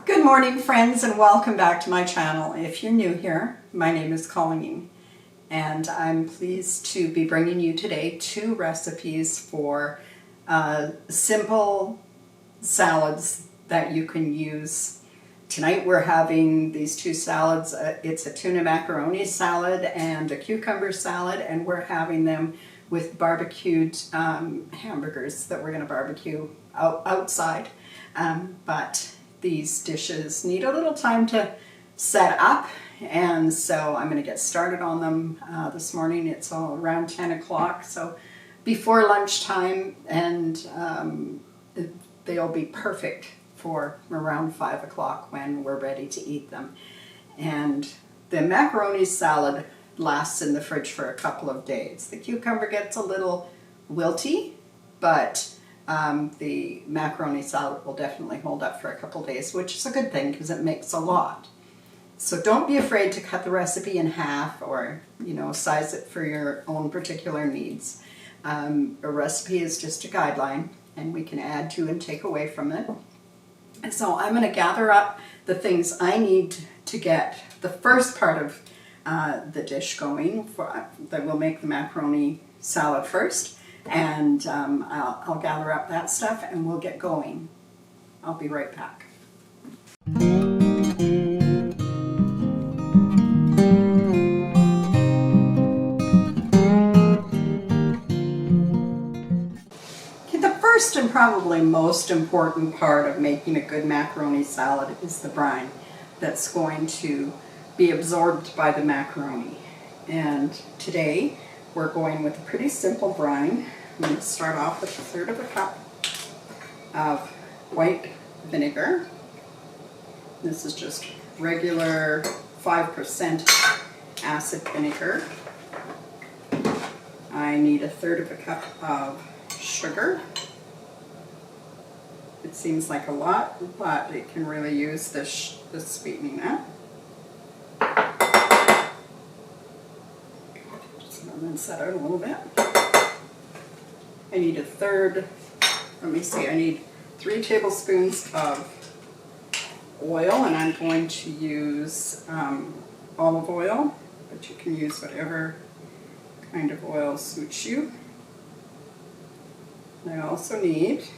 Good morning, friends, and welcome back to my channel. If you're new here, my name is Colleen, and I'm pleased to be bringing you today 2 recipes for simple salads that you can use. Tonight we're having these 2 salads. It's a tuna macaroni salad and a cucumber salad, and we're having them with barbecued hamburgers that we're going to barbecue outside. But these dishes need a little time to set up, and so I'm going to get started on them this morning. It's all around 10 o'clock, so before lunchtime, and they'll be perfect for around 5 o'clock when we're ready to eat them. And the macaroni salad lasts in the fridge for a couple of days. The cucumber gets a little wilty, but the macaroni salad will definitely hold up for a couple days, which is a good thing because it makes a lot. So don't be afraid to cut the recipe in half, or size it for your own particular needs. A recipe is just a guideline, and we can add to and take away from it. And so I'm going to gather up the things I need to get the first part of the dish going. That will make the macaroni salad first. And I'll gather up that stuff and we'll get going. I'll be right back. Okay, the first and probably most important part of making a good macaroni salad is the brine that's going to be absorbed by the macaroni. And today we're going with a pretty simple brine. I'm going to start off with 1/3 of a cup of white vinegar. This is just regular 5% acid vinegar. I need 1/3 of a cup of sugar. It seems like a lot, but it can really use this sweetening up. And set out a little bit. I need 1/3, I need 3 tablespoons of oil, and I'm going to use olive oil, but you can use whatever kind of oil suits you. I also need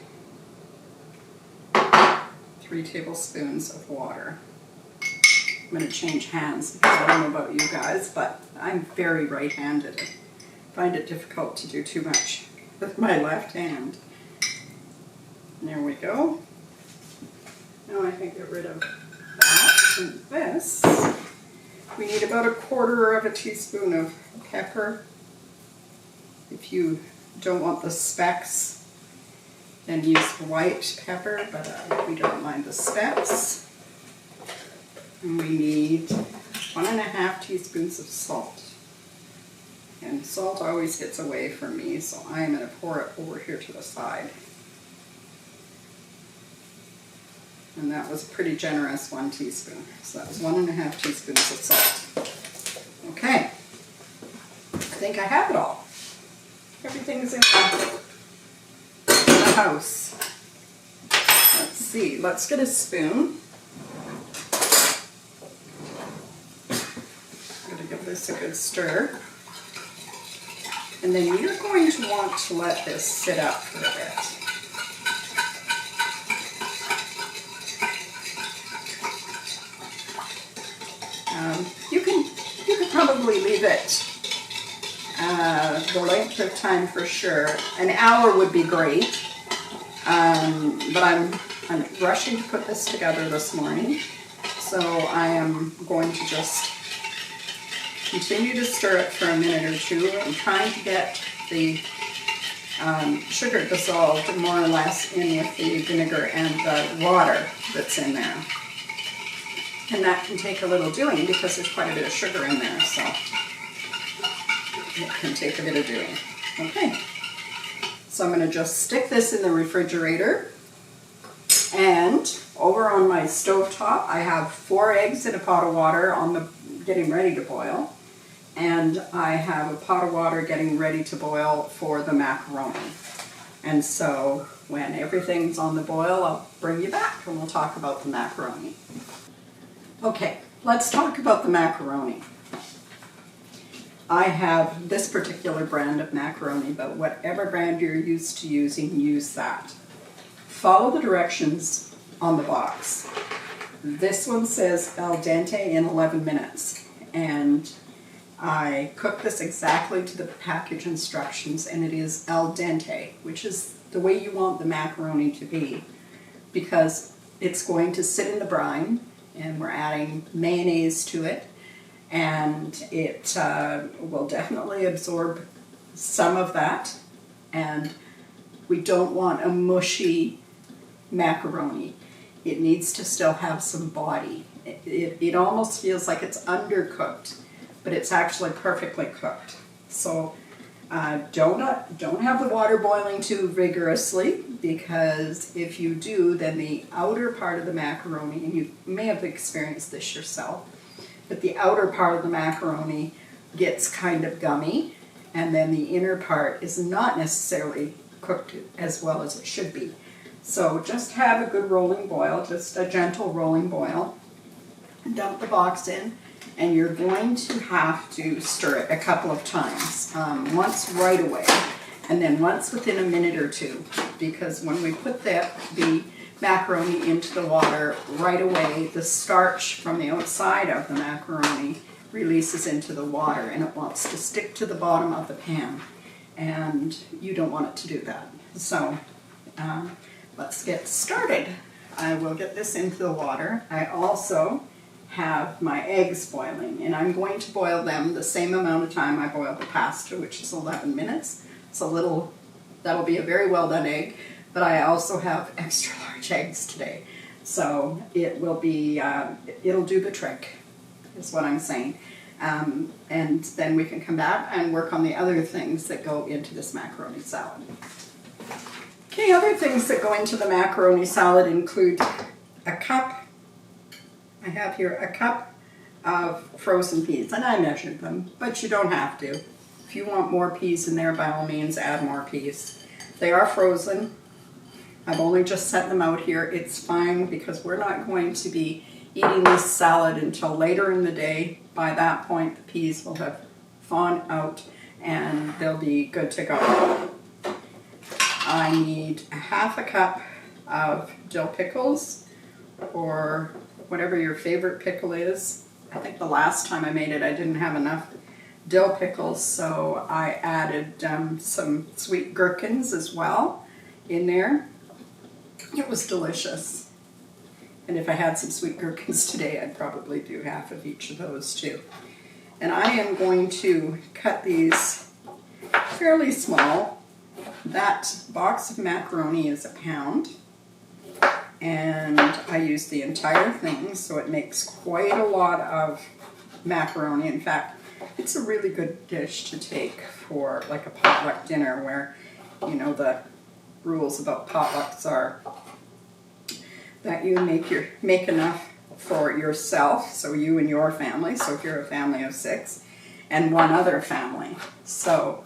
3 tablespoons of water. I'm going to change hands because I don't know about you guys, but I'm very right-handed. I find it difficult to do too much with my left hand. There we go. Now I can get rid of that. And this, we need about 1/4 teaspoon of pepper. If you don't want the specks, then use white pepper, but we don't mind the specks. And we need 1½ teaspoons of salt. And salt always gets away from me, so I am going to pour it over here to the side. And that was a pretty generous 1 teaspoon. So that was 1½ teaspoons of salt. Okay. I think I have it all. Everything's in the house. Let's see. Let's get a spoon. Give this a good stir, and then you're going to want to let this sit up for a bit. You can probably leave it the length of time for sure. An hour would be great, but I'm rushing to put this together this morning, so I am going to just continue to stir it for a minute or 2. I'm trying to get the sugar dissolved more or less in with the vinegar and the water that's in there. And that can take a little doing because there's quite a bit of sugar in there, so it can take a bit of doing. Okay, so I'm going to just stick this in the refrigerator, and over on my stovetop I have 4 eggs in a pot of water getting ready to boil. And I have a pot of water getting ready to boil for the macaroni. And so when everything's on the boil, I'll bring you back and we'll talk about the macaroni. Okay, let's talk about the macaroni. I have this particular brand of macaroni, but whatever brand you're used to using, use that. Follow the directions on the box. This one says al dente in 11 minutes, and I cooked this exactly to the package instructions, and it is al dente, which is the way you want the macaroni to be, because it's going to sit in the brine, and we're adding mayonnaise to it, and it will definitely absorb some of that, and we don't want a mushy macaroni. It needs to still have some body. It almost feels like it's undercooked, but it's actually perfectly cooked. So don't have the water boiling too vigorously, because if you do, then the outer part of the macaroni, and you may have experienced this yourself, but the outer part of the macaroni gets kind of gummy, and then the inner part is not necessarily cooked as well as it should be. So just have a good rolling boil, just a gentle rolling boil. Dump the box in, and you're going to have to stir it a couple of times. Once right away, and then once within a minute or two, because when we put the macaroni into the water right away, the starch from the outside of the macaroni releases into the water, and it wants to stick to the bottom of the pan, and you don't want it to do that. So let's get started. I will get this into the water. I also have my eggs boiling, and I'm going to boil them the same amount of time I boiled the pasta, which is 11 minutes. It's that'll be a very well done egg, but I also have extra large eggs today. So it will be, it'll do the trick, is what I'm saying. And then we can come back and work on the other things that go into this macaroni salad. Okay, other things that go into the macaroni salad include a cup. I have here a cup of frozen peas, and I measured them, but you don't have to. If you want more peas in there, by all means, add more peas. They are frozen. I've only just set them out here. It's fine, because we're not going to be eating this salad until later in the day. By that point, the peas will have thawed out, and they'll be good to go. I need a half a cup of dill pickles, or whatever your favorite pickle is. I think the last time I made it, I didn't have enough dill pickles, so I added some sweet gherkins as well in there. It was delicious. And if I had some sweet gherkins today, I'd probably do half of each of those too. And I am going to cut these fairly small. That box of macaroni is £1, and I use the entire thing, so it makes quite a lot of macaroni. In fact, it's a really good dish to take for like a potluck dinner, where, you know, the rules about potlucks are that you make enough for yourself, so you and your family, so if you're a family of 6, and one other family. So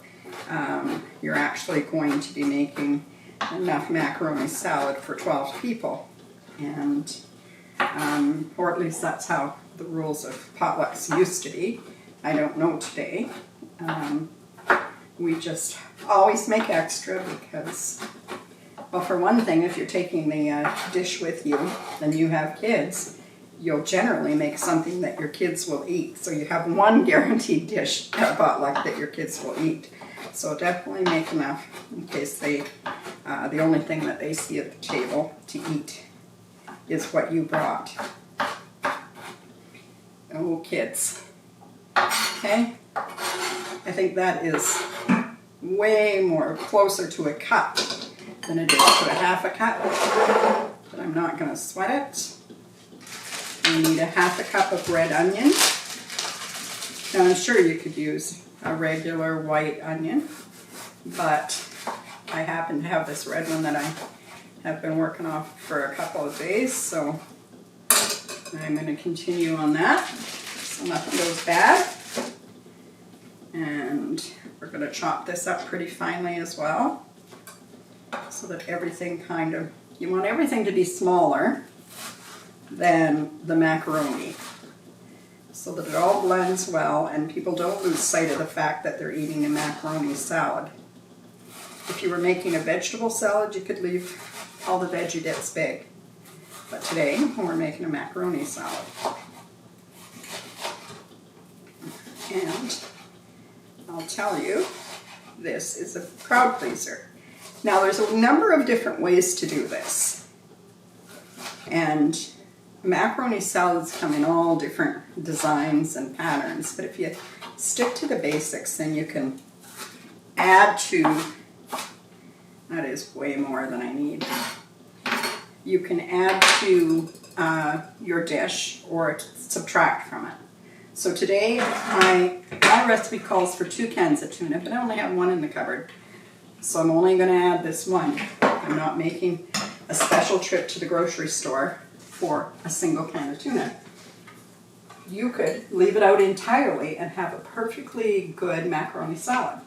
you're actually going to be making enough macaroni salad for 12 people, and or at least that's how the rules of potlucks used to be. I don't know today. We just always make extra because, well, for one thing, if you're taking the dish with you and you have kids, you'll generally make something that your kids will eat. So you have one guaranteed dish at potluck that your kids will eat. So definitely make enough in case the only thing that they see at the table to eat is what you brought. Oh, kids. Okay? I think that is way more closer to a cup than it is to a half a cup, but I'm not going to sweat it. You need a half a cup of red onion. Now, I'm sure you could use a regular white onion, but I happen to have this red one that I have been working off for a couple of days, so I'm going to continue on that so nothing goes bad. And we're going to chop this up pretty finely as well. so that everything kind of, you want everything to be smaller than the macaroni, so that it all blends well and people don't lose sight of the fact that they're eating a macaroni salad. If you were making a vegetable salad, you could leave all the veggie bits big. But today, we're making a macaroni salad. And I'll tell you, this is a crowd pleaser. Now, there's a number of different ways to do this. And macaroni salads come in all different designs and patterns. But if you stick to the basics, then you can add to, that is way more than I need. You can add to your dish or subtract from it. So today, my recipe calls for 2 cans of tuna, but I only have 1 in the cupboard. So I'm only going to add this 1. I'm not making a special trip to the grocery store for a single can of tuna. You could leave it out entirely and have a perfectly good macaroni salad.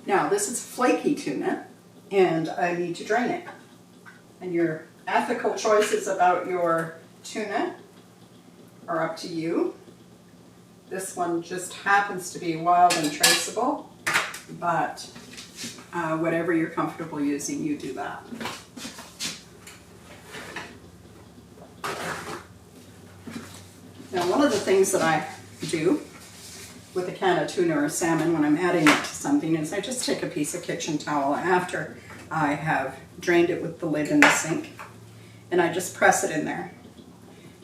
Now, this is flaky tuna, and I need to drain it. And your ethical choices about your tuna are up to you. This one just happens to be wild and traceable, but whatever you're comfortable using, you do that. Now, one of the things that I do with a can of tuna or salmon when I'm adding it to something is I just take a piece of kitchen towel after I have drained it with the lid in the sink, and I just press it in there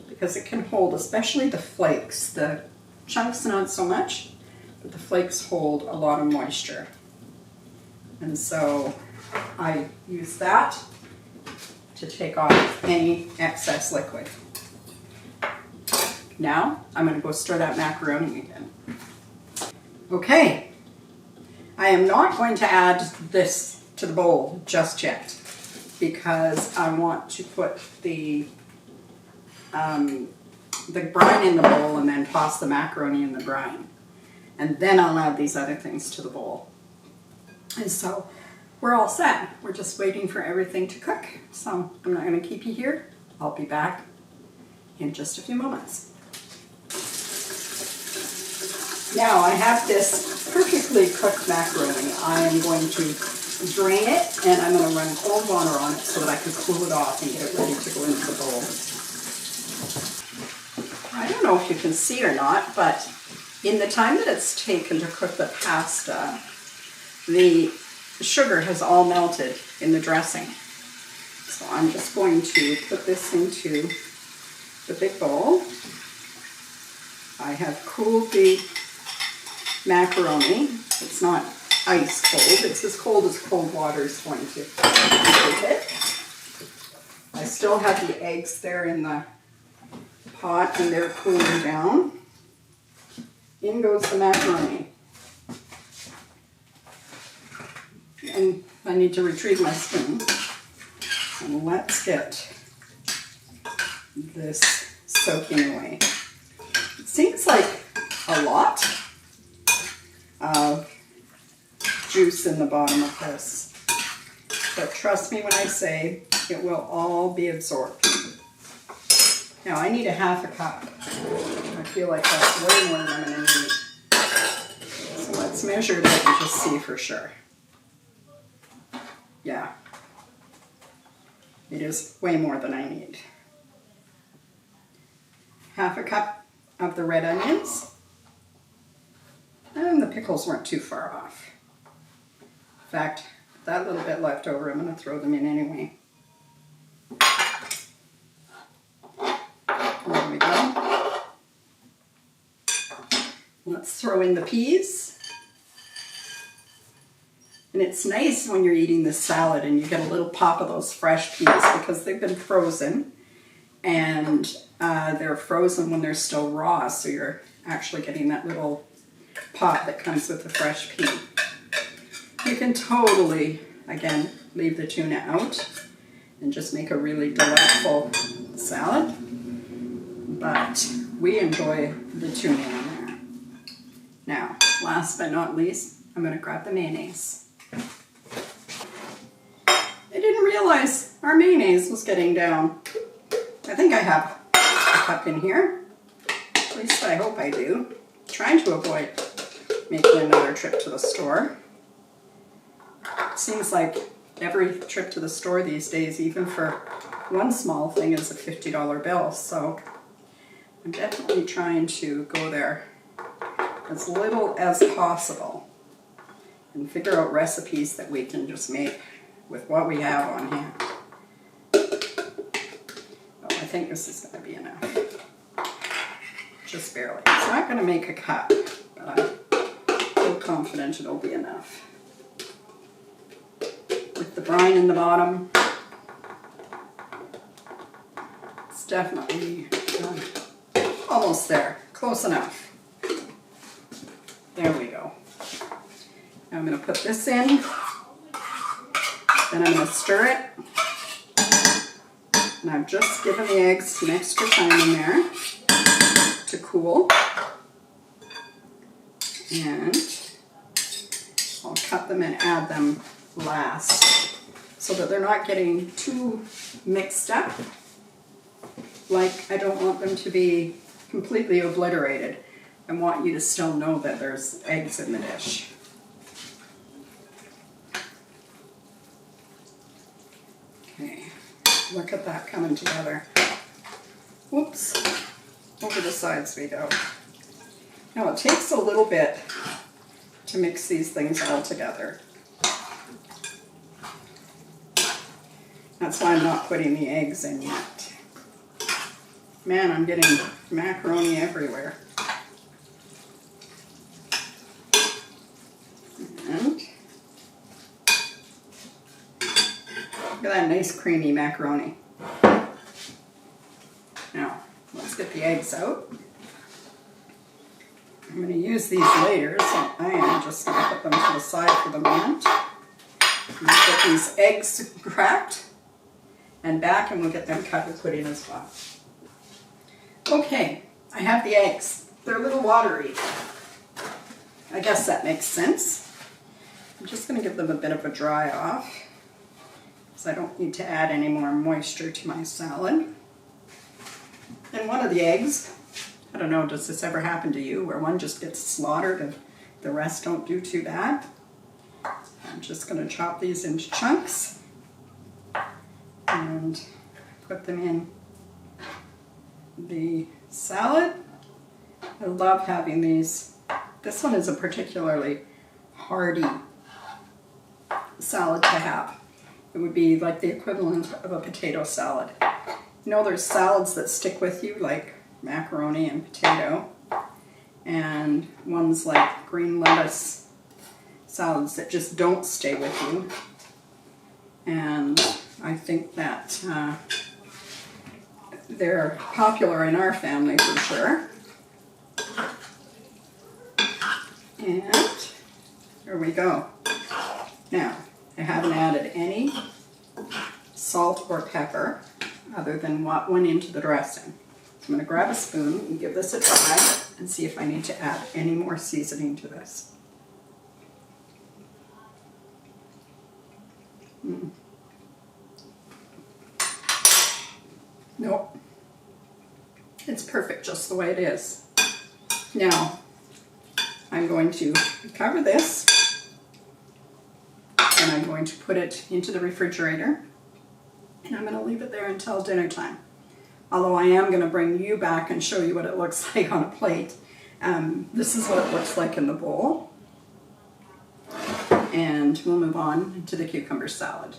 because it can hold, especially the flakes. The chunks not so much, but the flakes hold a lot of moisture. And so I use that to take off any excess liquid. Now, I'm going to go stir that macaroni again. Okay, I am not going to add this to the bowl just yet because I want to put the brine in the bowl and then toss the macaroni in the brine. And then I'll add these other things to the bowl. And so we're all set. We're just waiting for everything to cook. So I'm not going to keep you here. I'll be back in just a few moments. Now I have this perfectly cooked macaroni. I am going to drain it and I'm going to run cold water on it so that I can cool it off and get it ready to go into the bowl. I don't know if you can see or not, but in the time that it's taken to cook the pasta, the sugar has all melted in the dressing. So I'm just going to put this into the big bowl. I have cooled the macaroni. It's not ice cold. It's as cold water is going to make it. I still have the eggs there in the pot and they're cooling down. In goes the macaroni. And I need to retrieve my spoon. And let's get this soaking away. It seems like a lot of juice in the bottom of this. But trust me when I say it will all be absorbed. Now I need a ½ cup. I feel like that's way more than I'm going to need. So let's measure it and just see for sure. Yeah, it is way more than I need. ½ cup of the red onions. And the pickles weren't too far off. In fact, that little bit left over, I'm going to throw them in anyway. There we go. Let's throw in the peas. And it's nice when you're eating this salad and you get a little pop of those fresh peas because they've been frozen. And they're frozen when they're still raw, so you're actually getting that little pop that comes with the fresh pea. You can totally, again, leave the tuna out and just make a really delightful salad. But we enjoy the tuna in there. Now, last but not least, I'm going to grab the mayonnaise. I didn't realize our mayonnaise was getting down. I think I have a cup in here. At least I hope I do. Trying to avoid making another trip to the store. Seems like every trip to the store these days, even for one small thing, is a $50 bill. So I'm definitely trying to go there as little as possible and figure out recipes that we can just make with what we have on hand. Oh, I think this is going to be enough. Just barely. It's not going to make a cup, but I feel confident it'll be enough. With the brine in the bottom, it's definitely almost there. Close enough. There we go. Now I'm going to put this in. Then I'm going to stir it. And I've just given the eggs some extra time in there to cool. And I'll cut them and add them last so that they're not getting too mixed up. Like, I don't want them to be completely obliterated. I want you to still know that there's eggs in the dish. Okay, look at that coming together. Whoops, over the sides we go. Now it takes a little bit to mix these things all together. That's why I'm not putting the eggs in yet. Man, I'm getting macaroni everywhere. And look at that nice creamy macaroni. Now, let's get the eggs out. I'm going to use these later, so I am just going to put them to the side for the moment. And get these eggs cracked and back, and we'll get them cut and put in as well. Okay, I have the eggs. They're a little watery. I guess that makes sense. I'm just going to give them a bit of a dry off, because I don't need to add any more moisture to my salad. And one of the eggs, I don't know, does this ever happen to you, where one just gets slaughtered and the rest don't do too bad? I'm just going to chop these into chunks and put them in the salad. I love having these. This one is a particularly hearty salad to have. It would be like the equivalent of a potato salad. You know, there's salads that stick with you, like macaroni and potato, and ones like green lettuce salads that just don't stay with you. And I think that they're popular in our family for sure. And there we go. Now, I haven't added any salt or pepper other than what went into the dressing. So I'm going to grab a spoon and give this a try and see if I need to add any more seasoning to this. Nope. It's perfect just the way it is. Now, I'm going to cover this and I'm going to put it into the refrigerator, and I'm going to leave it there until dinner time. Although I am going to bring you back and show you what it looks like on a plate. This is what it looks like in the bowl. And we'll move on to the cucumber salad.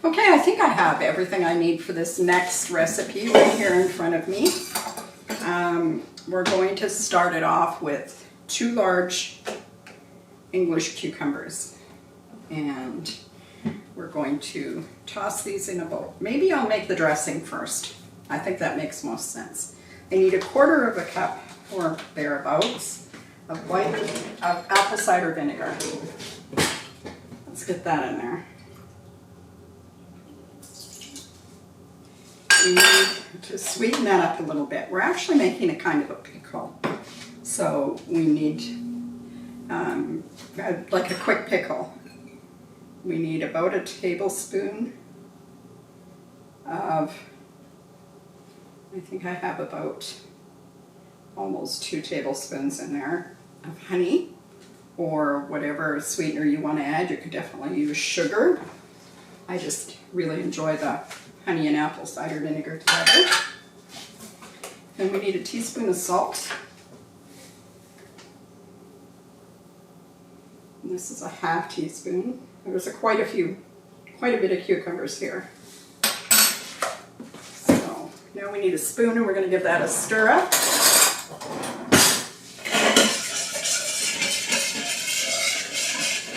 Okay, I think I have everything I need for this next recipe right here in front of me. We're going to start it off with 2 large English cucumbers. And we're going to toss these in a bowl. Maybe I'll make the dressing first. I think that makes most sense. I need 1/4 cup or thereabouts of apple cider vinegar. Let's get that in there. We need to sweeten that up a little bit. We're actually making a kind of a pickle, so we need like a quick pickle. We need about a tablespoon of, I think I have about almost 2 tablespoons in there of honey, or whatever sweetener you want to add. You could definitely use sugar. I just really enjoy the honey and apple cider vinegar together. And we need a teaspoon of salt. And this is a half teaspoon. There's quite a bit of cucumbers here. So now we need a spoon, and we're going to give that a stir up.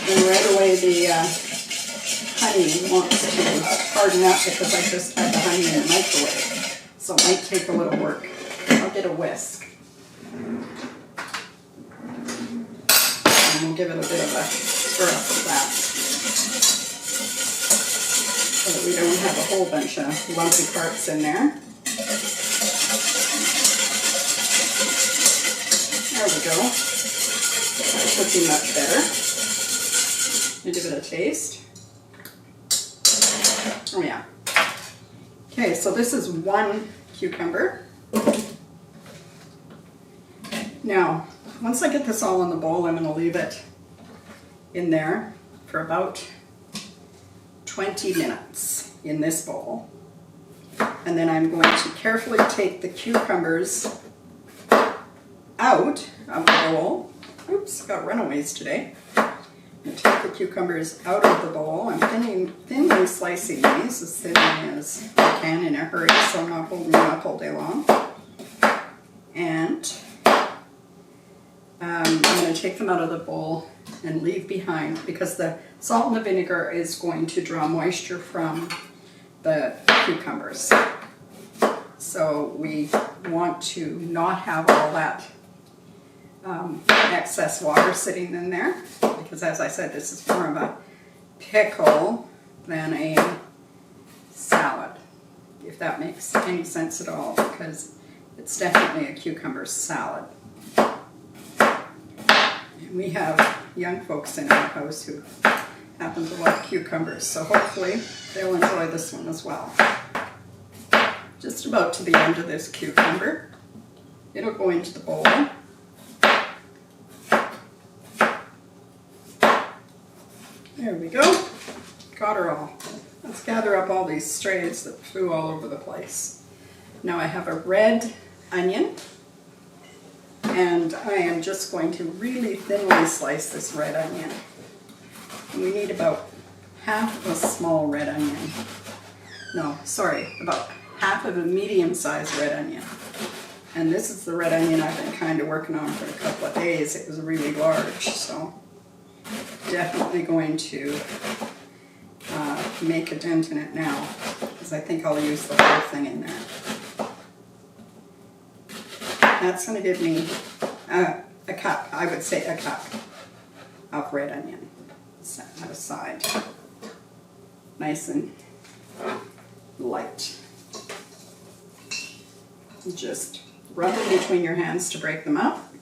And right away the honey wants to harden up because I just had the honey in the microwave. So it might take a little work. I'll get a whisk. And we'll give it a bit of a stir up with that, so that we don't have a whole bunch of lumpy parts in there. There we go. That should be much better. Give it a taste. Oh yeah. Okay, so this is 1 cucumber. Now, once I get this all in the bowl, I'm going to leave it in there for about 20 minutes in this bowl. And then I'm going to carefully take the cucumbers out of the bowl. Oops, got runaways today. Take the cucumbers out of the bowl. I'm thinly slicing these as thin as I can in a hurry, so I'm not holding them up all day long. And I'm going to take them out of the bowl and leave behind, because the salt and the vinegar is going to draw moisture from the cucumbers. So we want to not have all that excess water sitting in there, because as I said, this is more of a pickle than a salad, if that makes any sense at all, because it's definitely a cucumber salad. And we have young folks in our house who happen to like cucumbers, so hopefully they'll enjoy this one as well. Just about to the end of this cucumber, it'll go into the bowl. There we go. Got her all. Let's gather up all these strays that flew all over the place. Now I have a red onion, and I am just going to really thinly slice this red onion. And we need about half of a small red onion. No, sorry, about half of a medium-sized red onion. And this is the red onion I've been kind of working on for a couple of days. It was really large, so definitely going to make a dent in it now, because I think I'll use the whole thing in there. That's going to give me a cup, I would say a cup of red onion. Set that aside. Nice and light. Just rub them between your hands to break them up.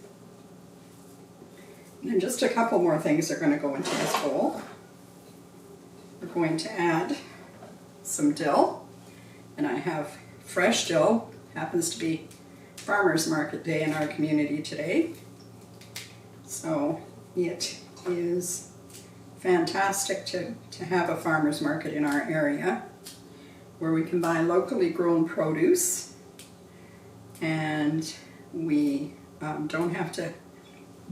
And just a couple more things are going to go into this bowl. We're going to add some dill, and I have fresh dill. Happens to be Farmers Market Day in our community today. So it is fantastic to have a farmers market in our area where we can buy locally grown produce, and we don't have to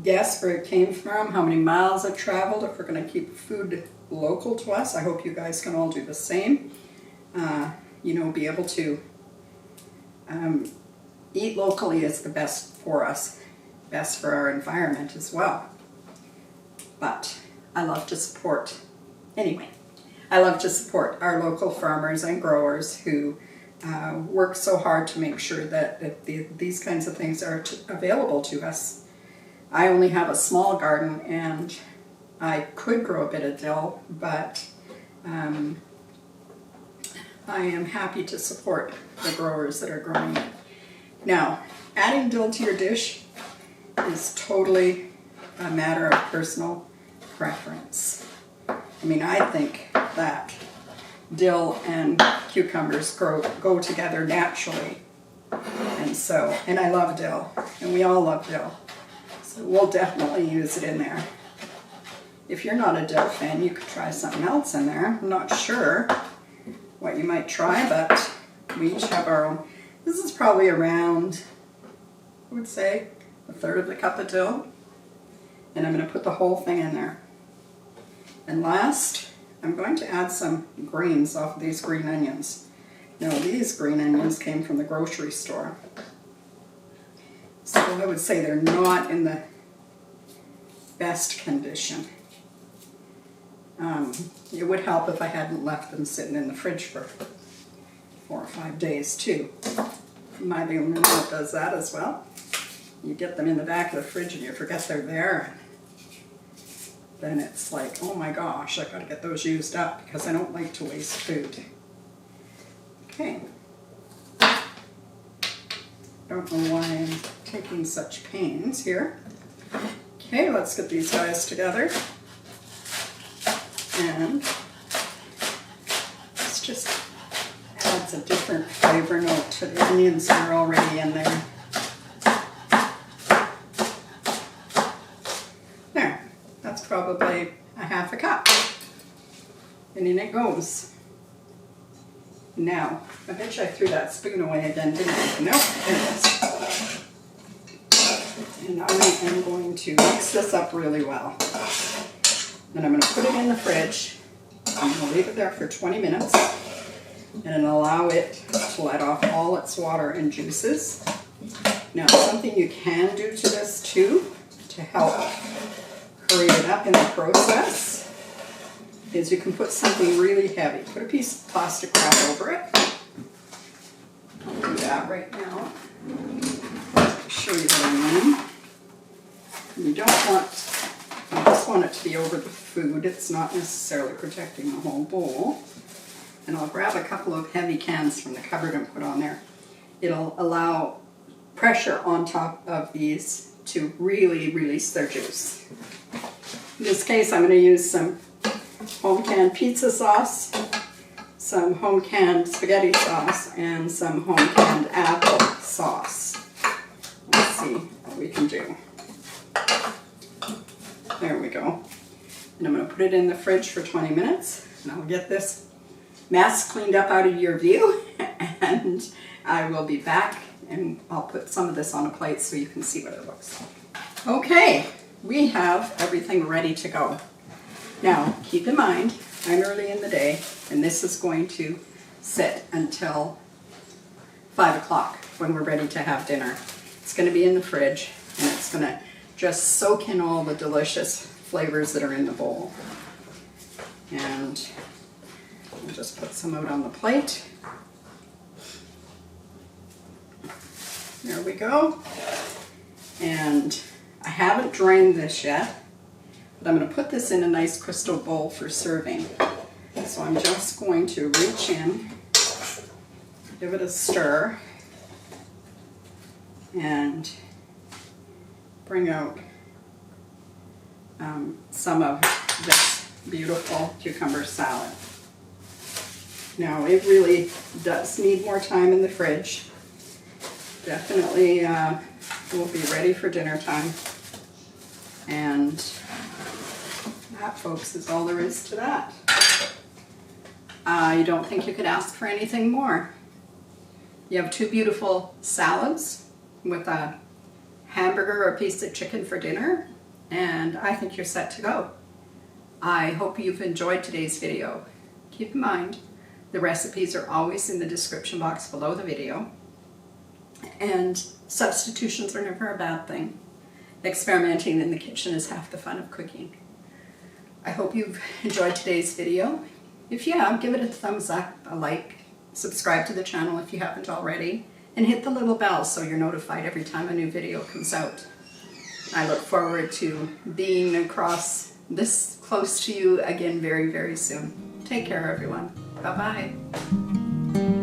guess where it came from, how many miles it traveled, if we're going to keep food local to us. I hope you guys can all do the same. You know, be able to eat locally is the best for us, best for our environment as well. But I love to support, anyway, I love to support our local farmers and growers who work so hard to make sure that these kinds of things are available to us. I only have a small garden, and I could grow a bit of dill, but I am happy to support the growers that are growing it. Now, adding dill to your dish is totally a matter of personal preference. I mean, I think that dill and cucumbers go together naturally. And I love dill, and we all love dill. So we'll definitely use it in there. If you're not a dill fan, you could try something else in there. I'm not sure what you might try, but we each have our own. This is probably around, I would say, 1/3 of the cup of dill. And I'm going to put the whole thing in there. And last, I'm going to add some greens off of these green onions. Now, these green onions came from the grocery store. So I would say they're not in the best condition. It would help if I hadn't left them sitting in the fridge for 4 or 5 days too. My little remote does that as well. You get them in the back of the fridge and you forget they're there. Then it's like, oh my gosh, I've got to get those used up because I don't like to waste food. Okay. Don't know why I'm taking such pains here. Okay, let's get these guys together. And this just adds a different flavor note to the onions that are already in there. There, that's probably a 1/2 cup. And in it goes. Now, I bet you I threw that spoon away again, didn't I? Nope, there it is. And I am going to mix this up really well. Then I'm going to put it in the fridge. I'm going to leave it there for 20 minutes and allow it to let off all its water and juices. Now, something you can do to this too, to help hurry it up in the process, is you can put something really heavy. Put a piece of plastic wrap over it. I'll do that right now. I'll show you what I mean. You don't want, you just want it to be over the food. It's not necessarily protecting the whole bowl. And I'll grab a couple of heavy cans from the cupboard and put on there. It'll allow pressure on top of these to really release their juice. In this case, I'm going to use some home canned pizza sauce, some home canned spaghetti sauce, and some home canned apple sauce. Let's see what we can do. There we go. And I'm going to put it in the fridge for 20 minutes, and I'll get this mess cleaned up out of your view, and I will be back, and I'll put some of this on a plate so you can see what it looks like. Okay, we have everything ready to go. Now, keep in mind, I'm early in the day, and this is going to sit until 5 o'clock when we're ready to have dinner. It's going to be in the fridge, and it's going to just soak in all the delicious flavors that are in the bowl. And I'll just put some out on the plate. There we go. And I haven't drained this yet, but I'm going to put this in a nice crystal bowl for serving. So I'm just going to reach in, give it a stir, and bring out some of this beautiful cucumber salad. Now, it really does need more time in the fridge. Definitely will be ready for dinner time. And that, folks, is all there is to that. I don't think you could ask for anything more. You have 2 beautiful salads with a hamburger or a piece of chicken for dinner, and I think you're set to go. I hope you've enjoyed today's video. Keep in mind, the recipes are always in the description box below the video, and substitutions are never a bad thing. Experimenting in the kitchen is half the fun of cooking. I hope you've enjoyed today's video. If you have, give it a thumbs up, a like, subscribe to the channel if you haven't already, and hit the little bell so you're notified every time a new video comes out. I look forward to being across this close to you again very, very soon. Take care, everyone. Bye-bye.